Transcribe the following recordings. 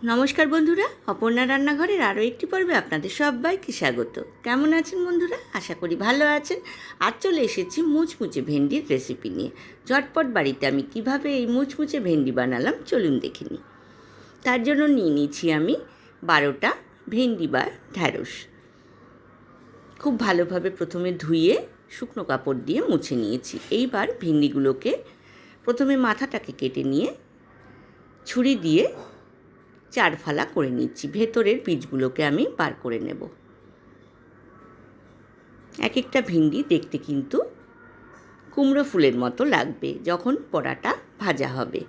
নমস্কার বন্ধুরা, অপর্ণা রান্নাঘরের আরও একটি পর্বে আপনাদের সবাইকে স্বাগত। কেমন আছেন বন্ধুরা? আশা করি ভালো আছেন। আজ চলে এসেছি মুচমুচে ভেন্ডির রেসিপি নিয়ে। ঝটপট বাড়িতে আমি কিভাবে এই মুচমুচে ভেন্ডি বানালাম চলুন দেখে নিই। তার জন্য নিয়ে নিয়েছি আমি 12টা ভেন্ডি বা ঢ্যাঁড়স। খুব ভালোভাবে প্রথমে ধুয়ে শুকনো কাপড় দিয়ে মুছে নিয়েছি। এইবার ভেন্ডিগুলোকে প্রথমে মাথাটাকে কেটে নিয়ে ছুরি দিয়ে 4 ফালা করে নিচ্ছি। ভেতরের বীজগুলোকে আমি বার করে নেব। এক একটা ভিন্ডি দেখতে কিন্তু কুমড়ো ফুলের মতো লাগবে যখন পোড়াটা ভাজা হবে।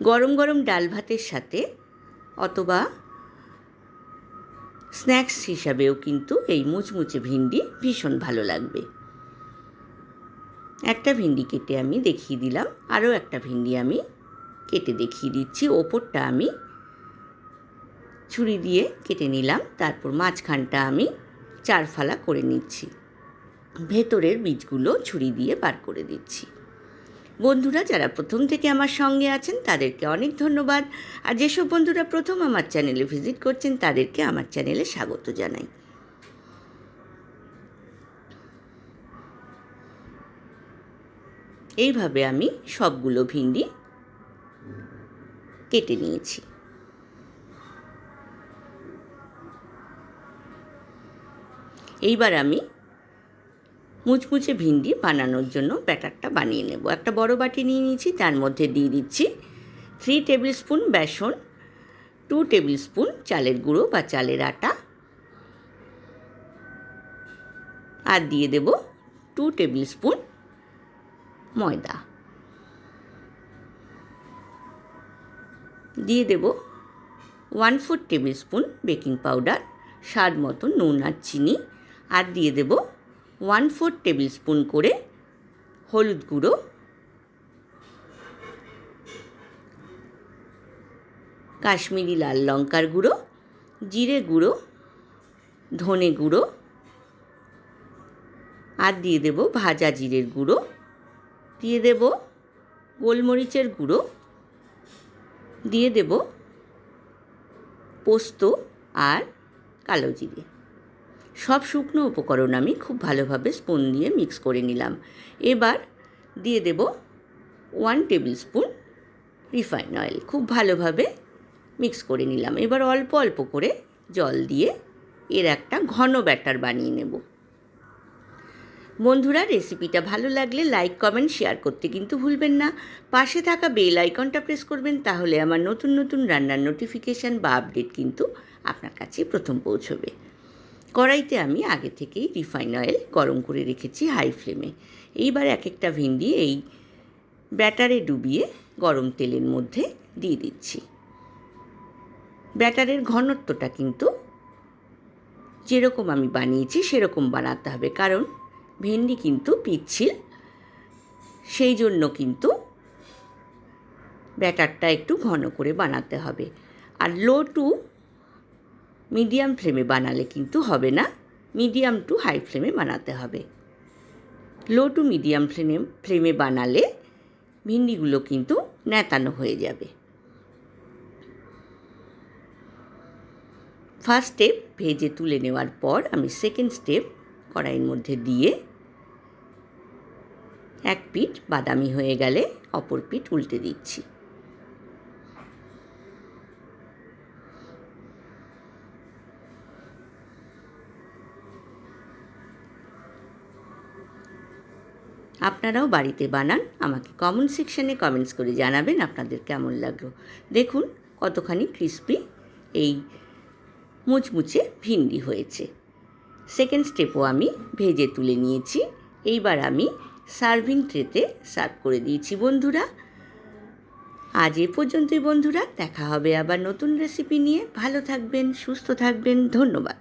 গরম গরম ডাল ভাতের সাথে অথবা স্ন্যাক্স হিসাবেও কিন্তু এই মুচমুচে ভিন্ডি ভীষণ ভালো লাগবে। একটা ভিন্ডি কেটে আমি দেখিয়ে দিলাম, আরও একটা ভিন্ডি আমি কেটে দেখিয়ে দিচ্ছি। ওপরটা আমি ছুরি দিয়ে কেটে নিলাম, তারপর মাঝখানটা আমি 4 ফালা করে নিচ্ছি। ভেতরের বীজগুলো ছুরি দিয়ে বার করে দিচ্ছি। বন্ধুরা যারা প্রথম থেকে আমার সঙ্গে আছেন তাদেরকে অনেক ধন্যবাদ, আর যেসব বন্ধুরা প্রথম আমার চ্যানেলে ভিজিট করছেন তাদেরকে আমার চ্যানেলে স্বাগত জানাই। এইভাবে আমি সবগুলো ভিন্ডি কেটে নিয়েছি। এইবার আমি মুচমুচে ভিন্ডি বানানোর জন্য ব্যাটারটা বানিয়ে নেব। একটা বড় বাটি নিয়ে নিয়েছি, তার মধ্যে দিয়ে দিচ্ছি 3 টেবিল স্পুন বেসন, 2 টেবিল স্পুন চালের গুঁড়ো বা চালের আটা, আর দিয়ে দেব 2 টেবিল স্পুন ময়দা। দিয়ে দেব 1/4 টেবিল স্পুন বেকিং পাউডার, স্বাদ মতো নুন আর চিনি, আর দিয়ে দেব 1/4 টেবিল স্পুন করে হলুদ গুঁড়ো, কাশ্মীরি লাল লঙ্কার গুঁড়ো, জিরে গুঁড়ো, ধনে গুঁড়ো, আর দিয়ে দেব ভাজা জিরের গুঁড়ো, দিয়ে দেব গোলমরিচের গুঁড়ো, দিয়ে দেব পোস্ত আর কালো জিরে। সব শুকনো উপকরণ আমি খুব ভালোভাবে স্পুন দিয়ে মিক্স করে নিলাম। এবার দিয়ে দেব 1 টেবিল স্পুন রিফাইন অয়েল। খুব ভালোভাবে মিক্স করে নিলাম। এবার অল্প অল্প করে জল দিয়ে এর একটা ঘন ব্যাটার বানিয়ে নেব। বন্ধুরা রেসিপিটা ভালো লাগলে লাইক, কমেন্ট, শেয়ার করতে কিন্তু ভুলবেন না। পাশে থাকা বেল আইকনটা প্রেস করবেন, তাহলে আমার নতুন নতুন রান্নার নোটিফিকেশান বা আপডেট কিন্তু আপনার কাছে প্রথম পৌঁছবে। কড়াইতে আমি আগে থেকেই রিফাইন অয়েল গরম করে রেখেছি হাই ফ্লেমে। এইবার এক একটা ভিন্ডি এই ব্যাটারে ডুবিয়ে গরম তেলের মধ্যে দিয়ে দিচ্ছি। ব্যাটারের ঘনত্বটা কিন্তু যেরকম আমি বানিয়েছি সেরকম বানাতে হবে, কারণ ভেন্ডি কিন্তু পিচ্ছিল, সেই জন্য কিন্তু ব্যাটারটা একটু ঘন করে বানাতে হবে। আর লো টু মিডিয়াম ফ্লেমে বানালে কিন্তু হবে না, মিডিয়াম টু হাই ফ্লেমে বানাতে হবে। লো টু মিডিয়াম ফ্লেমে বানালে ভিন্ডিগুলো কিন্তু ন্যাতানো হয়ে যাবে। ফার্স্ট স্টেপ ভেজে তুলে নেওয়ার পর আমি সেকেন্ড স্টেপ কড়াইয়ের মধ্যে দিয়ে এক পিঠ বাদামি হয়ে গেলে অপর পিঠ উল্টে দিচ্ছি। আপনারাও বাড়িতে বানান, আমাকে কমেন্ট সেকশানে কমেন্টস করে জানাবেন আপনাদের কেমন লাগলো। দেখুন কতখানি ক্রিস্পি এই মুচমুচে ভিন্ডি হয়েছে। সেকেন্ড স্টেপও আমি ভেজে তুলে নিয়েছি। এইবার আমি সার্ভিং ট্রেতে সার্ভ করে দিয়েছি। বন্ধুরা আজ এ পর্যন্তই। বন্ধুরা দেখা হবে আবার নতুন রেসিপি নিয়ে। ভালো থাকবেন, সুস্থ থাকবেন। ধন্যবাদ।